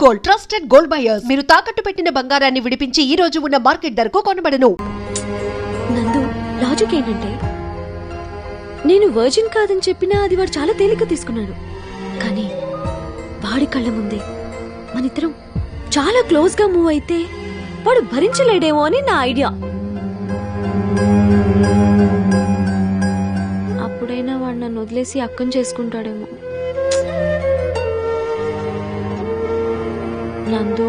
Gold, trusted gold buyers. మీరు తాకట్టు పెట్టిన బంగారాన్ని విడిపించి ఈ రోజు ఉన్న మార్కెట్ ధరకు కొనబడను. నందు, లాజిక్ ఏంటంటే నేను వర్జిన్ కాదని చెప్పినా అది వాడు చాలా తేలిక తీసుకున్నాడు. కానీ వాడి కళ్ళ ముందే మనిద్దరం చాలా క్లోజ్ గా మూవ్ అయితే వాడు భరించలేడేమో అని నా ఐడియా. అప్పుడైనా వాడు నన్ను వదిలేసి అక్కం చేసుకుంటాడేమో. నందు,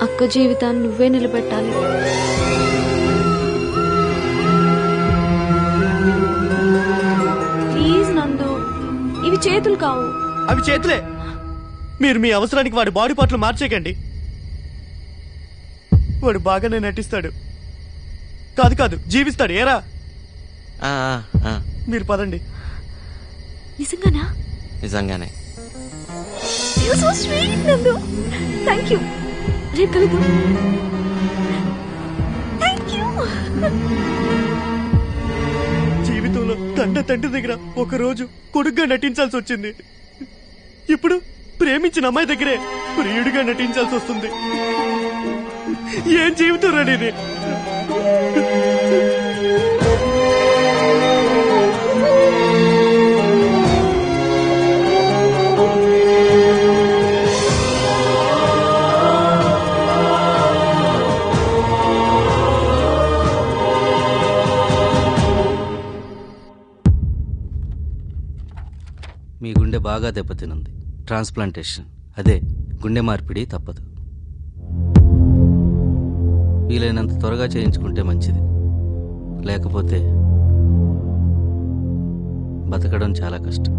అక్క జీవితాన్ని నువ్వే నిలబెట్టాలి. ప్లీజ్ నందు, ఇవి చేతులు కావు. అవి చేతులే. మీరు మీ అవసరానికి వాడి బాడీ పార్ట్లు మార్చేయకండి. వాడు బాగానే నటిస్తాడు. కాదు కాదు, జీవిస్తాడు. ఏరా మీరు పదండి. నిజంగానా? నిజంగానే. You're so sweet, Nandu. Thank you. రేపు కలుద్దాం. Thank you. జీవితంలో తండ్రి దగ్గర ఒక రోజు కొడుగ్గా నటించాల్సి వచ్చింది. ఇప్పుడు ప్రేమించిన అమ్మాయి దగ్గరే ప్రియుడిగా నటించాల్సి వస్తుంది. ఏం జీవితం రా ఇది? మీ గుండె బాగా దెబ్బతినుంది. ట్రాన్స్ప్లాంటేషన్, అదే గుండె మార్పిడి తప్పదు. వీలైనంత త్వరగా చేయించుకుంటే మంచిది. లేకపోతే బతకడం చాలా కష్టం.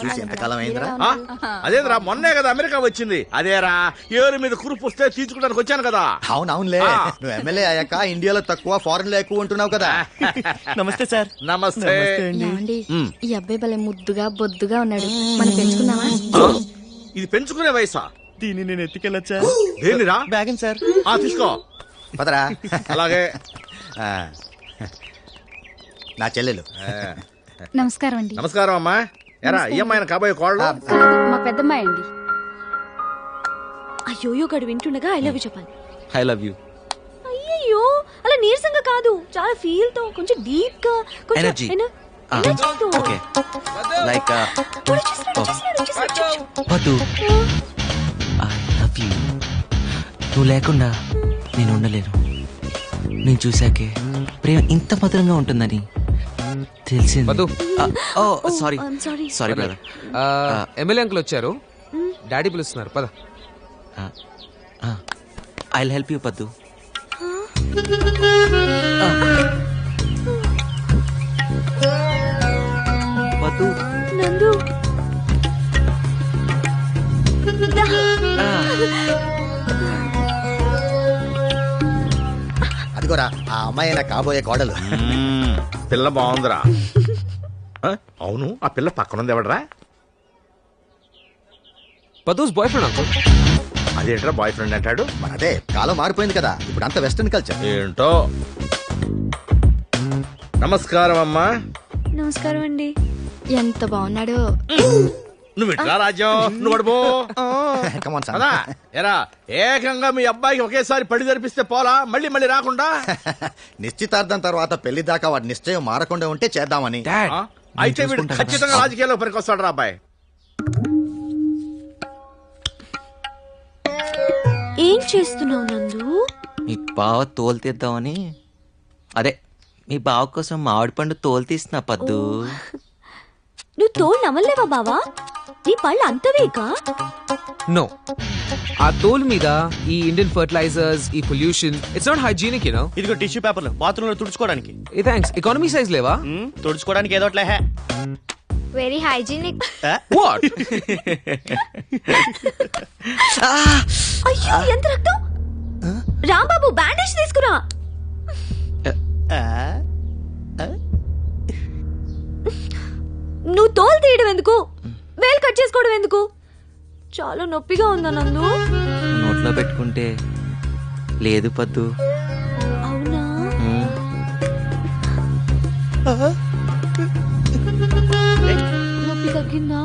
చూసి ఎంతకాలం అయిందిరా? అదేరా మొన్నే కదా అమెరికా వచ్చింది. అదేరా ఏరు మీద కురుపు వస్తే తీర్చుకోవడానికి వచ్చాను కదా. అవునవునులే, నువ్వు ఎమ్మెల్యే అయ్యాక ఇండియాలో తక్కువ ఫారెన్ లో ఎక్కువ ఉంటున్నావు కదా. నమస్తే సార్. నమస్తే ఏమండి, ఈ అబ్బాయి భలే ముద్దుగా బొద్దుగా ఉన్నాడు. మనం పెంచుకుందామా? ఇది పెంచుకునే వయసా? దీన్ని నేను ఎత్తుకెళ్ళొచ్చా? దేనిరా? బ్యాగన్ సార్. తీసుకో. పదరా. అలాగే. నా చెల్లెలు. నమస్కారం అండి. నమస్కారం అమ్మా. ఎరా ఈ అమ్మాయిన కాబోయే కోళ్ళు? మా పెద్దమ్మాయి అండి. అయ్యోయో గడు వింటుండగా ఐ లవ్ యూ చెప్పాలి. I love you. అయ్యో అలా నీరసంగా కాదు, చాలా ఫీల్ తో, కొంచెం డీప్ గా, ఎనర్జీ. ఓకే, లైక్ వద్దు. I love you. నువ్వు లేకుండా నేను ఉండలేను. నేను చూశాకే ప్రేమ ఇంత మధురంగా ఉంటుందని తెలిసింది. Sorry brother. ఎమ్మెల్యే అంకుల్ వచ్చారు, డాడీ పిలుస్తున్నారు. పద. ఐ హెల్ప్ యూ పద్దు. పద్దు. నందు, అదిగోరా ఆ అమ్మాయి నా కాబోయే కోడలు. పిల్ల బాగుందిరా. అవును, ఆ పిల్ల పక్కనుంది ఎవడరా? పదూస్ బాయ్ ఫ్రెండ్ అంకుల్. అదేంట్రా బాయ్ ఫ్రెండ్ అంటాడు? అదే కాలం మారిపోయింది కదా, ఇప్పుడు అంత వెస్టర్న్ కల్చర్. ఏంటో. నమస్కారం అమ్మా. నమస్కారం అండి. ఎంత బాగున్నాడు. నువ్వు ఇట్లా రాజ్యం, నువ్వు పడిపో. అదా ఎరా ఏకంగా మీ అబ్బాయికి ఒకేసారి పెళ్లి జరిపిస్తే పోలా, మళ్ళీ మళ్ళీ రాకుండా? నిశ్చితార్థం తర్వాత పెళ్లి దాకా వాడి నిశ్చయం మారకుండా ఉంటే చేద్దామని. అయితే వీడు ఖచ్చితంగా రాజకీయాల్లో పనికొస్తాడు రా అబ్బాయి. ఏం చేస్తున్నావు నందు? మీ బావ తోలు తీద్దామని. అదే మీ బావ కోసం మామిడి పండు తోలు తీస్తున్నా పద్దు. నువ్వు తోలు నవ్వలేవా బావా? నీ పళ్ళు అంతవేకా? నో, ఆ తోలు మీద ఈ ఇండియన్ ఫర్టిలైజర్స్, ఈ pollution, it's not hygienic you know. ఇదిగో టిష్యూ పేపర్లు బాత్రూమ్ లో తుడుచుకోవడానికి. ఏ థాంక్స్. ఎకానమీ సైజ్ లేవా? తుడుచుకోవడానికి ఏదోట్లే. Very hygienic. వాట్? అయ్యో ఎంత రక్తం! రాంబాబు బ్యాండేజ్ తీసుకురా. నువ్వు తోలు తీయడం ఎందుకు? వేలు కట్ చేసుకోవడం ఎందుకు? చాలా నొప్పిగా ఉందా నందు? నోట్లో పెట్టుకుంటే లేదు పద్దు. అవునా? నొప్పి తగ్గిందా?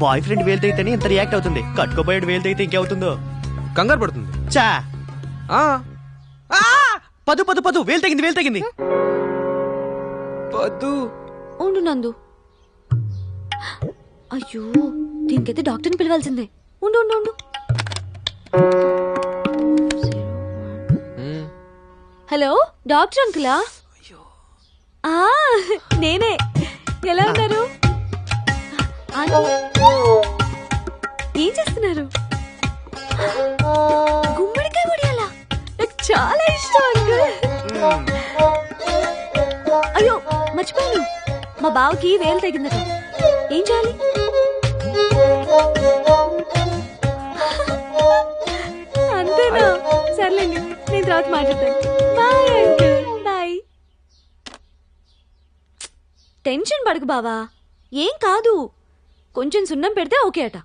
బాయ్ ఫ్రెండ్ వేలు తెగితేనే ఇంత రియాక్ట్ అవుతుంది, కట్టుకోబోయేడు వేలు తెగితే ఇంకేవుతుందో. కంగారు పడుతుంది. చా ఆ, పదు పదు పదు, వేలు తెగింది, వేలు తెగింది. పద్దు. ఉండు నందు. అయ్యో, దీనికైతే డాక్టర్ని పిలవాల్సిందే. ఉండు ఉండు ఉండు. హలో, డాక్టర్ అంకులా? ఆ, నేనే. ఎలా ఉన్నారు? ఏం చేస్తున్నారు? గుమ్మడికాయ వడియాలా? నాకు చాలా ఇష్టం అంకుల్. అయ్యో, మర్చిపోయాను, మా బావకి వేలు తగిందట. ఏం చేయాలి? అంతేనా? సర్లేండి, నేను తర్వాత మాట్లాడతాను. Bye uncle, bye. టెన్షన్ పడకు బావా, ఏం కాదు. కొంచెం సున్నం పెడితే ఓకే అట.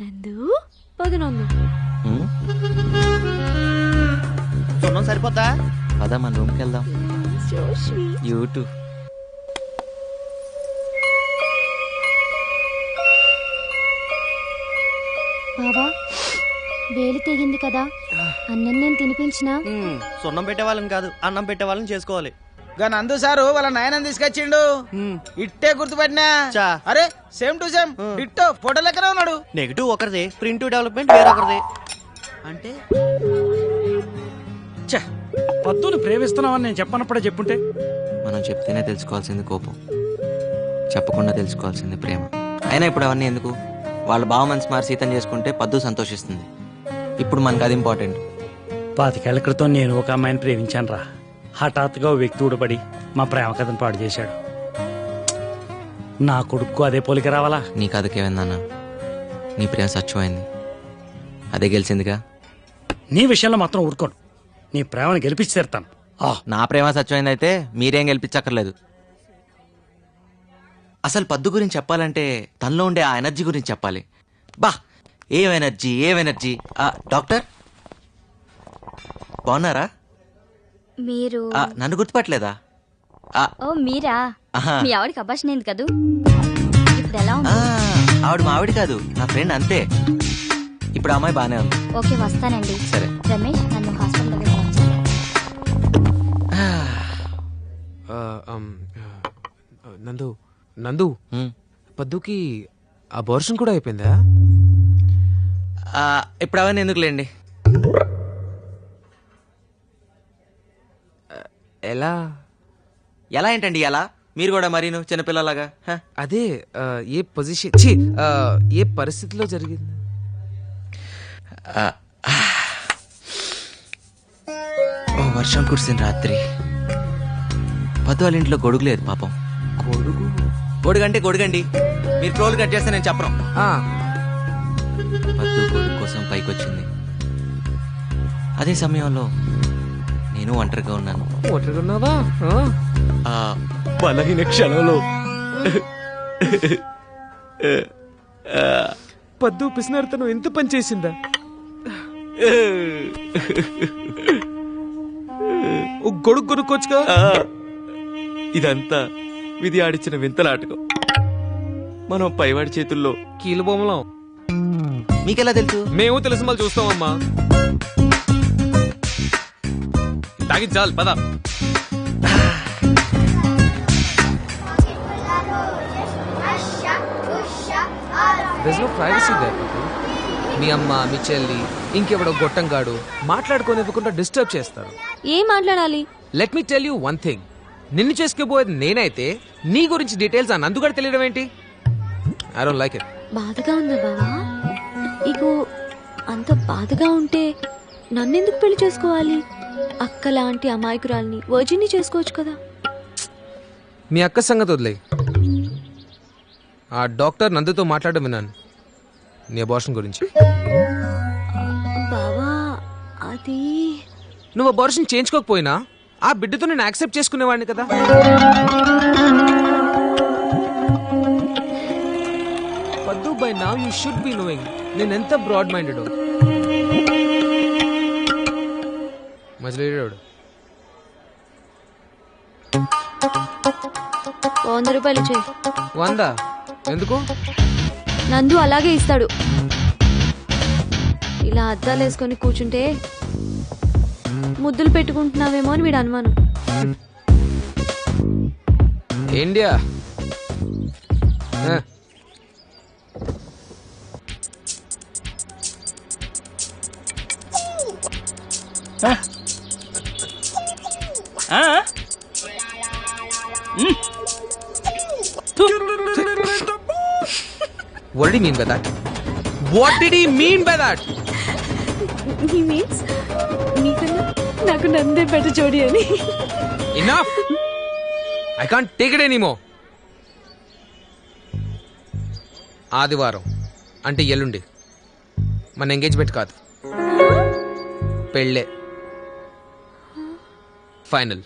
నందు, పదు నందు. సున్నం సరిపోద్దా? పద మన రూమ్కి వెళ్దాం. So sweet. యూట్యూబ్ బావా, వేలు తెగింది కదా, అన్నం నేను తినిపించినా? సున్నం పెట్టే వాళ్ళని కాదు, అన్నం పెట్టే వాళ్ళని చేసుకోవాలి. గా నందు సారు వాళ్ళ నాయనని తీసుకొచ్చిండు. ఇట్టే గుర్తుపట్టినా. చా. అరే same to same ditto photo లెక్కనే ఉన్నాడు. నెగిటివ్ ఒకరిది, ప్రింట్ డెవలప్మెంట్ వేరొకరిది. అంటే పద్దుని ప్రేమిస్తున్నావని నేను చెప్పనప్పుడే చెప్పుంటే. మనం చెప్తేనే తెలుసుకోవాల్సింది కోపం, చెప్పకుండా తెలుసుకోవాల్సింది ప్రేమ. అయినా ఇప్పుడు అవన్నీ ఎందుకు? వాళ్ళ బావ మనసు మారి సీతం చేసుకుంటే పద్దు సంతోషిస్తుంది. ఇప్పుడు మనకు అది ఇంపార్టెంట్. 25 ఏళ్ల క్రితం నేను ఒక అమ్మాయిని ప్రేమించాను రా. హఠాత్తుగా ఓ వ్యక్తి ఊడబడి మా ప్రేమ కథను పాడు చేశాడు. నా కొడుకు అదే పోలిక రావాలా? నీ కథకేమైందన్నా? నీ ప్రేమ సత్యమైంది, అదే గెలిచిందిగా. నీ విషయంలో మాత్రం ఊరుకోను, నీ ప్రేమను గెలిపించి తీరుతాను. నా ప్రేమ సత్యమైంది అయితే మీరేం గెలిపించక్కర్లేదు. అసలు పద్దు గురించి చెప్పాలంటే తనలో ఉండే ఆ ఎనర్జీ గురించి చెప్పాలి. బా, ఏం ఎనర్జీ, ఏం ఎనర్జీ. డాక్టర్ బాగున్నారా? మీరు నన్ను గుర్తుపట్టలేదా? ఓ మీరా? ఆహా. మీ ఆవిడకి అభాషణ అయింది కదూ, ఇప్పుడు ఎలా ఉంది? ఆవిడ మా ఆవిడ కాదు, నా ఫ్రెండ్ అంతే. ఇప్పుడు ఆ అమ్మాయి బానే ఉంది. ఓకే, వస్తానండి. సరే. రమేష్, నన్ను హాస్పిటల్ దగ్గర వచ్చాను. నందు నందు, పద్దుకి అబార్షన్ కూడా అయిపోయిందా? ఇప్పుడు అవన్నీ ఎందుకులేండి. ఎలా ఎలా ఏంటండి ఎలా? మీరు కూడా మరీను చిన్నపిల్లలాగా. అదే ఏ పొజిషన్, ఏ పరిస్థితిలో జరిగింది? ఓ వర్షం కురిసిన రాత్రి పద్దు వాళ్ళ ఇంట్లో గొడుగు లేదు పాపం. గొడుగంటే గొడుగండి, మీరు ట్రోల్ కట్ చేస్తే నేను చెప్పను. పద్దు గొడుగు కోసం పైకి వచ్చింది. అదే సమయంలో నేను ఒంటరిగా ఉన్నాను. ఒంటరిగా ఉన్నావా? బలహీన క్షణంలో పద్దు పిసినారితనం ఎంత పని చేసిందా? ఓ గొడుగు కొనుక్కోవచ్చుగా. ఇదంతా విధి ఆడిచ్చిన వింతలాటకం. మనం పైవాడి చేతుల్లో కీలుబొమ్మలం. మీకెలా తెలుసు? మేము తెలిసి మళ్ళీ చూస్తామమ్మా. తాగించాలి పద. There's no privacy there. మీ అమ్మ, మీ చెల్లి, ఇంకెవడో గొట్టంగాడు మాట్లాడుకోనివ్వకుండా డిస్టర్బ్ చేస్తారు. ఏం మాట్లాడాలి? Let me tell you one thing. నిన్ను చేసుకోబోయేది నేనైతే నీ గురించి డీటెయిల్స్ ఆ నందుగాడు తెలియడం ఏంటి? I don't like it. బాధగా ఉందా బావా? ఇగో అంత బాధగా ఉంటే నన్నెందుకు పెళ్లి చేసుకోవాలి? అక్క లాంటి అమాయకురాల్ని వర్జిన్ని చేసుకోవచ్చు కదా. మీ అక్క సంగతి వదిలేయ్. ఆ డాక్టర్ నందుతో మాట్లాడడం విన్నాను నీ అబార్షన్ గురించి. బావా, అది నువ్వు అబార్షన్ చేయించుకోకపోయినా ఆ బిడ్డతో నేను యాక్సెప్ట్ చేసుకునేవాడిని కదా. పద్దు, by now you should be knowing నేను ఎంత బ్రాడ్ మైండెడ్. మజిలీడాడు 100 చేయి. 100? ఎందుకు? నందు అలాగే ఇస్తాడు. ఇలా అద్దాలు వేసుకొని కూర్చుంటే ముద్దులు పెట్టుకుంటున్నావేమో అని వీడు అనుమానం. India What did he mean by that? What did he mean by that? He means నీకన్నా నాకు నందే బెటర్ జోడి అని. Enough! I can't take it anymore. ఆదివారం అంటే ఎల్లుండి మన ఎంగేజ్మెంట్ కాదు, పెళ్ళే ఫైనల్.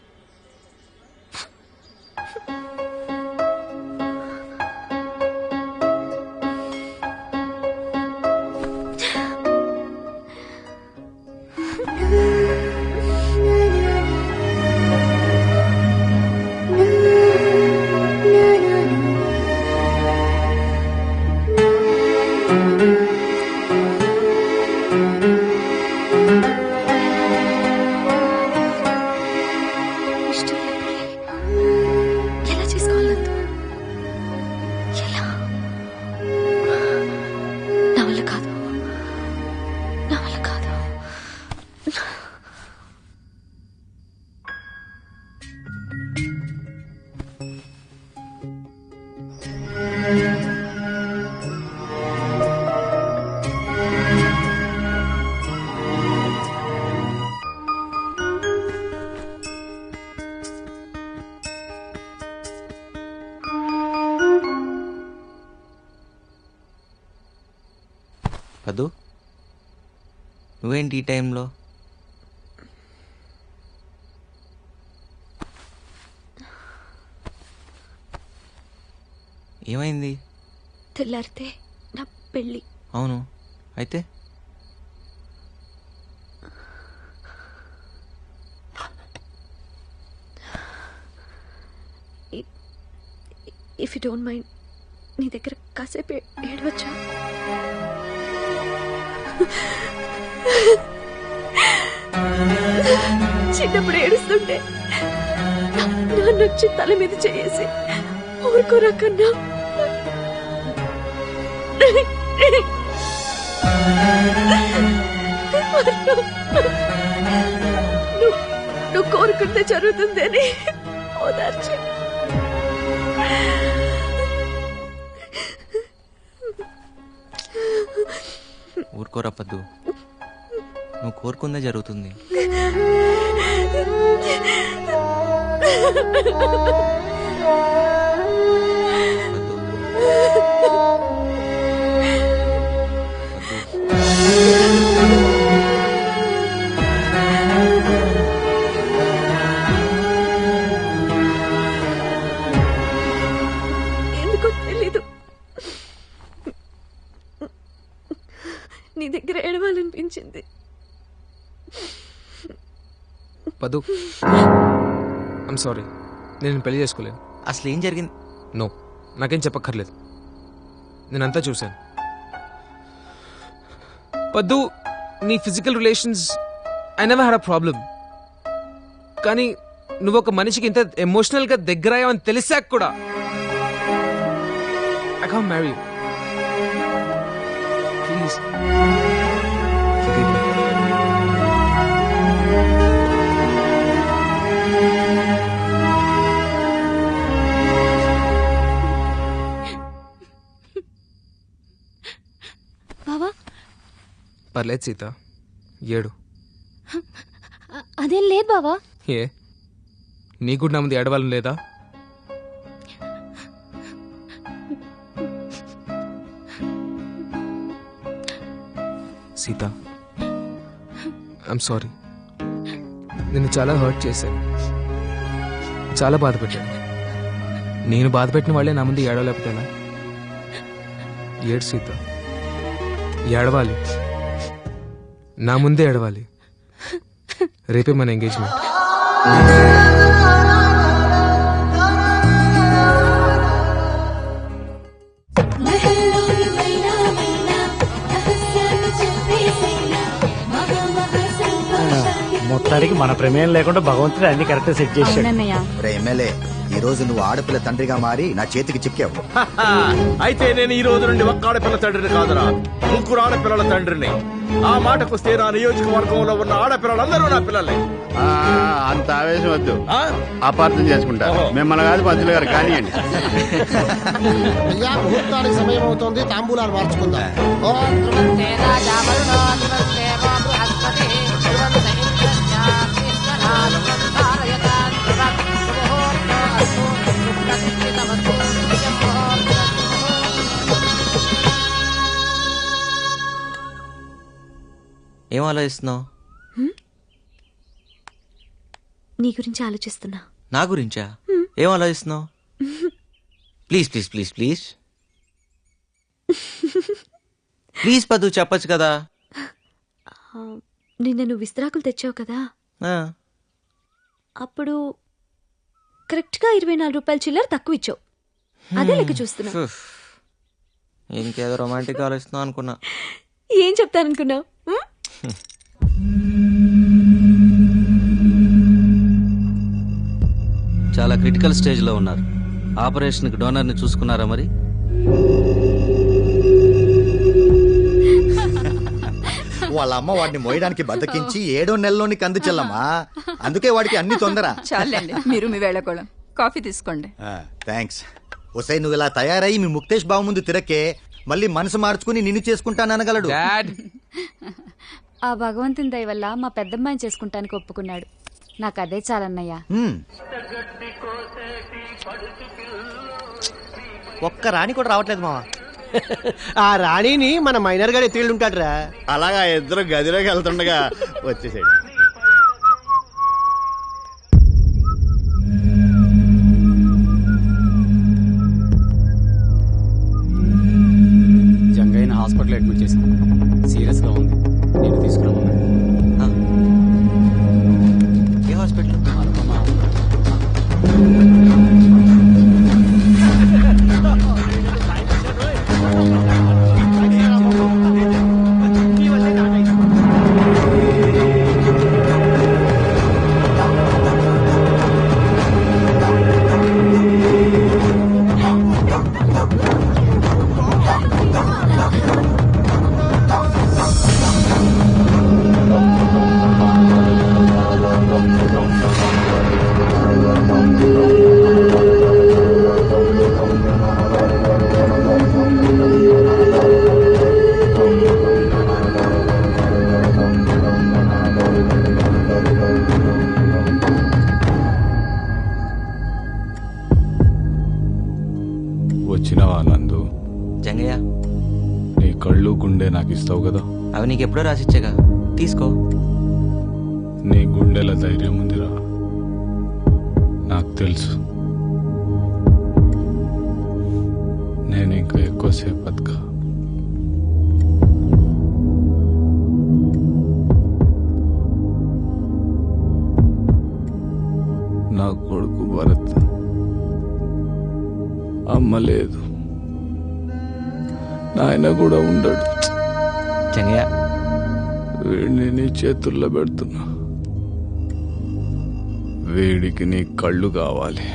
ఎలా చేసుకోవాలి ఎలా? నా వల్ల కాదు, నా వల్ల కాదు. పద్దు, నువ్వేంటి ఈ టైంలో? ఏమైంది? తెల్లారితే నా పెళ్ళి. అవును, అయితే ఇఫ్ యూ డోంట్ మైండ్ నీ దగ్గర కాసేపు ఏడవచ్చా? చిన్నప్పుడు ఏడుస్తుంటే నాన్నొచ్చి తల మీద చేసి ఊరుకోరా కన్నా, నువ్వు కోరుకుంటే జరుగుతుంది అని ఓదార్చి. ఊరుకోరా పద్దు, నువ్వు కోరుకుందే జరుగుతుంది. ఎందుకో తెలీదు, నీ దగ్గర ఏడవాలనిపించింది. పదు, ఐమ్ సారీ, నేను పెళ్లి చేసుకోలేను. అసలు ఏం జరిగింది? నో, నాకేం చెప్పక్కర్లేదు, నేనంతా చూశాను. పద్దు, నీ physical relations I never had a problem. కానీ నువ్వు ఒక మనిషికి ఇంత ఎమోషనల్గా దగ్గరయ్యావని తెలిసాక కూడా ఐ కాంట్ మ్యారీ. ప్లీజ్ బావా. పర్లేదు సీత, ఏడు. అదేం లేదు బావా. ఏ, నీకు నా ముందు ఏడవాలని లేదా? సీత, ఐఎమ్ సారీ, నిన్ను చాలా హర్ట్ చేశాను, చాలా బాధ పెట్టాను. నేను బాధ పెట్టిన వాళ్ళే నా ముందు ఏడవలేకపోతే ఎలా? ఏడు సీత, ఏడవాలి, నా ముందే ఏడవాలి. రేపే మన ఎంగేజ్మెంట్. మొత్తానికి మన ప్రమేయం లేకుండా భగవంతుడు అన్ని కరెక్ట్ సెట్ చేశాడు. అవునన్నయ్య. రే ఎమ్మెల్యే, ఈ రోజు నువ్వు ఆడపిల్ల తండ్రిగా మారి నా చేతికి చిక్కావు. అయితే నేను ఈ రోజు నుండి ఒక్క ఆడపిల్ల తండ్రిని కాదురా, 3 ఆడపిల్లల తండ్రిని. ఆ మాటకొస్తే నా నియోజకవర్గంలో ఉన్న ఆడపిల్లలందరూ నా పిల్లలే. అంత ఆవేశం వద్దు, ఆ? అపార్థం చేసుకుంటా. మిమ్మల్ని కాదు పంతులు గారు కానివ్వండి. అయ్యా ముహూర్తానికి సమయం అవుతోంది, తాంబూలాలు మార్చుకుందాం. ఏం ఆలోచిస్తున్నావు? నీ గురించి ఆలోచిస్తున్నా. నా గురించా? ఏం ఆలోచిస్తున్నావు? Please please please please please పద్దు, చెప్పచ్చు కదా. నిన్న నువ్వు విస్తరాకులు తెచ్చావు కదా, ఆ, అప్పుడు కరెక్ట్ గా 24 రూపాయల చిల్లర తక్కువ ఇచ్చావు. అదే లెక్క చూస్తున్నా. ఫుఫ్. ఇంకేదో రొమాంటిక్ ఆలోచిస్తున్నావు అనుకున్నా. ఏం చెప్తాననుకున్నావు? చాలా క్రిటికల్ స్టేజ్ లో ఉన్నారు. ఆపరేషన్ కి డోనర్ ని చూసుకున్నారా మరి? వాళ్ళ అమ్మ వాడిని మోయడానికి బతికించి 7వ నెలలోని కంది చెల్లమ్మా. అందుకే వాడికి అన్ని తొందర. చాలండి, మీరు మీ వేళకోళం. కాఫీ తీసుకోండి. థ్యాంక్స్. ఒసై, నువ్వు ఇలా తయారై మీ ముక్తేష్ బాబు ముందు తిరక్కే, మళ్ళీ మనసు మార్చుకుని నిన్ను చేసుకుంటాననగలడు. ఆ భగవంతుని దయ వల్ల మా పెద్దమ్మాయిని చేసుకుంటానికి ఒప్పుకున్నాడు. నాకు అదే చాలన్నయ్య. ఒక్క రాణి కూడా రావట్లేదు మావా. ఆ రాణిని మన మైనర్ గారు ఎత్తుకెళ్ళి ఉంటాడురా. అలాగా ఇద్దరు గదిలోకి వెళ్తుండగా వచ్చేసాడు. జంగయ్యని హాస్పిటల్ అడ్మిట్ చేశాం. సీరియస్ గా ఉంది. నేను తీసుకురామన్నాడు. ఏ హాస్పిటల్? వచ్చినావా నందు? జంగయ్య, నీ కళ్ళు గుండె నాకు ఇస్తావు కదా. అవి నీకు ఎప్పుడో రాసిచ్చాగా, తీసుకో. నీ గుండెల ధైర్యం ఉందిరా, నాకు తెలుసు. నేను ఇంకా ఎక్కువసేపు బతక. నా కొడుకు భరత్, అమ్మ లేదు, నాయన కూడా ఉండడు. జంగయ్య, వీడిని నీ చేతుల్లో పెడుతున్నా. వీడికి నీ కళ్ళు కావాలి.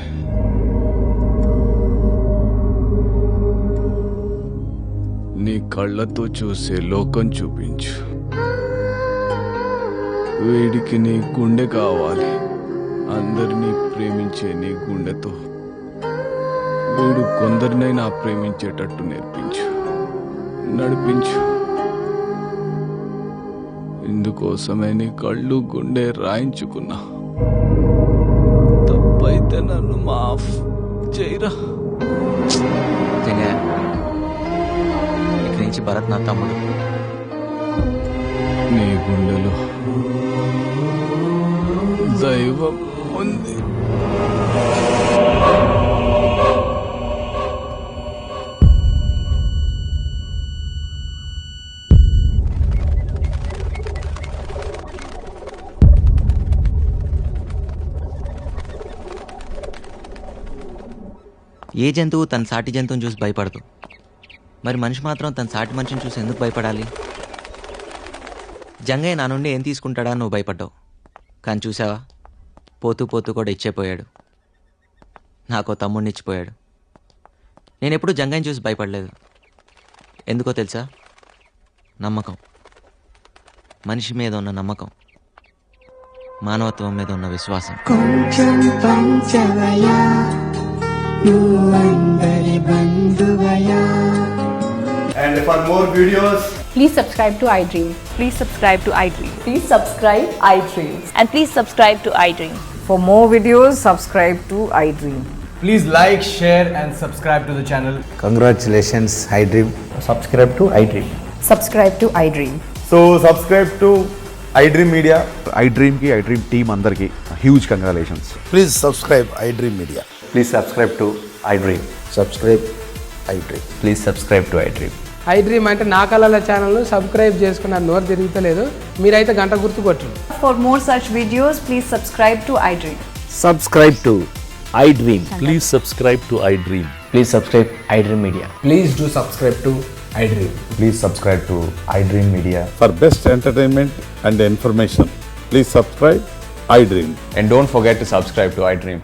నీ కళ్ళతో చూసే లోకం చూపించు. వీడికి నీ గుండె కావాలి. అందరినీ ప్రేమించే నీ గుండెతో వీడు కొందరినైనా ప్రేమించేటట్టు నేర్పించు, నడిపించు. ఇందుకోసమే నీ కళ్ళు గుండె రాయించుకున్నా. తప్పైతే నన్ను మాఫ్ చేయరా. జంగయ్య, ఇక్కడి నుంచి భరత్ నా తమ్ముడు. నీ గుండెలో దైవం ఉంది. ఏ జంతువు తన సాటి జంతువుని చూసి భయపడదు, మరి మనిషి మాత్రం తన సాటి మనిషిని చూసి ఎందుకు భయపడాలి? జంగయ్య నా నుండి ఏం తీసుకుంటాడా నువ్వు భయపడ్డావు, కానీ చూసావా, పోతూ పోతూ కూడా ఇచ్చేపోయాడు. నాకో తమ్ముడిని ఇచ్చిపోయాడు. నేను ఎప్పుడూ జంగాన్ని చూసి భయపడలేదు. ఎందుకో తెలుసా? నమ్మకం. మనిషి మీద ఉన్న నమ్మకం, మానవత్వం మీద ఉన్న విశ్వాసం. కొంచెం పంచవయా నువ్వందరి బంధువయా. And for more videos, Please subscribe to iDream. Please subscribe to iDream. Please subscribe iDream. And please subscribe to iDream. For more videos, subscribe to iDream. Please like, share, and subscribe to the channel. Congratulations, iDream. Subscribe to iDream. Subscribe to iDream. so subscribe to iDream Media. iDream ki iDream team andarki huge congratulations. Please subscribe iDream Media. Please subscribe to iDream. Subscribe iDream. Please subscribe to iDream. iDream అంటే నా కళల channel subscribe చేసుకున్న నోరు తిరుగుతలేదు. మీరైతే గంట గుర్తు కొట్టండి. For more such videos, please subscribe to iDream. Subscribe to iDream. Please subscribe to iDream. Please subscribe iDream Media. Please do subscribe to iDream. Please subscribe to iDream Media. For best entertainment and information, please subscribe iDream. And don't forget to subscribe to iDream.